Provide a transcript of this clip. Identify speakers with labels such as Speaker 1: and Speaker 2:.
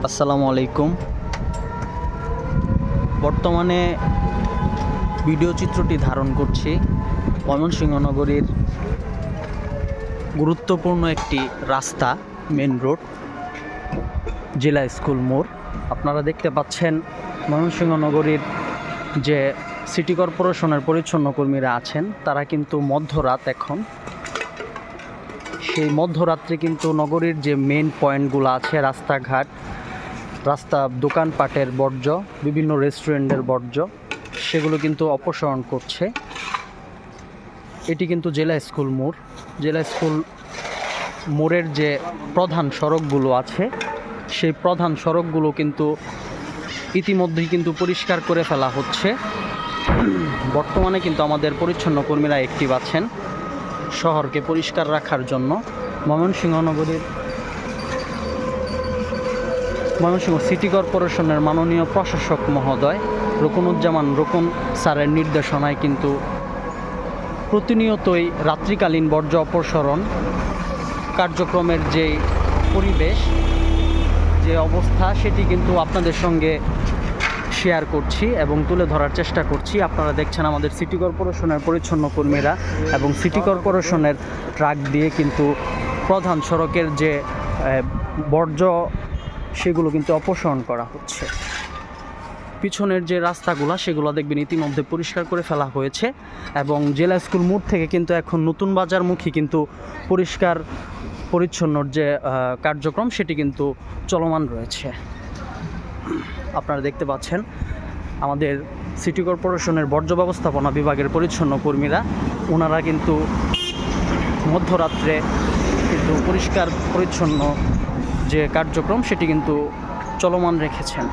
Speaker 1: আসসালামু আলাইকুম। বর্তমানে ভিডিও চিত্রটি ধারণ করছি ময়মনসিংহ নগরীর গুরুত্বপূর্ণ একটি রাস্তা, মেন রোড, জেলা স্কুল মোড়। আপনারা দেখতে পাচ্ছেন ময়মনসিংহ নগরীর যে সিটি কর্পোরেশনের পরিচ্ছন্ন কর্মীরা আছেন তারা কিন্তু মধ্যরাত এখন সেই মধ্যরাত্রে কিন্তু নগরীর যে মেন পয়েন্টগুলো আছে, রাস্তাঘাট, রাস্তা, দোকানপাটের বর্জ্য, বিভিন্ন রেস্টুরেন্টের বর্জ্য, সেগুলো কিন্তু অপসারণ করছে। এটি কিন্তু জেলা স্কুল মোড়। জেলা স্কুল মোড়ের যে প্রধান সড়কগুলো আছে সেই প্রধান সড়কগুলো কিন্তু ইতিমধ্যেই কিন্তু পরিষ্কার করে ফেলা হচ্ছে। বর্তমানে কিন্তু আমাদের পরিচ্ছন্ন কর্মীরা অ্যাক্টিভ আছেন শহরকে পরিষ্কার রাখার জন্য। ময়মনসিংহ সিটি কর্পোরেশনের মাননীয় প্রশাসক মহোদয় রুকনুজ্জামান রুকুন স্যারের নির্দেশনায় কিন্তু প্রতিনিয়তই রাত্রিকালীন বর্জ্য অপসারণ কার্যক্রমের যে পরিবেশ, যে অবস্থা, সেটি কিন্তু আপনাদের সঙ্গে শেয়ার করছি এবং তুলে ধরার চেষ্টা করছি। আপনারা দেখছেন আমাদের সিটি কর্পোরেশনের পরিচ্ছন্ন কর্মীরা এবং সিটি কর্পোরেশনের ট্রাক দিয়ে কিন্তু প্রধান সড়কের যে বর্জ্য সেগুলো কিন্তু অপসারণ করা হচ্ছে। পিছনের যে রাস্তাগুলো সেগুলো দেখবেন ইতিমধ্যে পরিষ্কার করে ফেলা হয়েছে এবং জেলা স্কুল মোড় থেকে কিন্তু এখন নতুন বাজারমুখী কিন্তু পরিষ্কার পরিচ্ছন্নর যে কার্যক্রম সেটি কিন্তু চলমান রয়েছে। আপনারা দেখতে পাচ্ছেন আমাদের সিটি কর্পোরেশনের বর্জ্য ব্যবস্থাপনা বিভাগের পরিচ্ছন্ন কর্মীরা, ওনারা কিন্তু মধ্যরাত্রে কিন্তু পরিষ্কার পরিচ্ছন্ন যে কার্যক্রম সেটি কিন্তু চলমান রেখেছেন।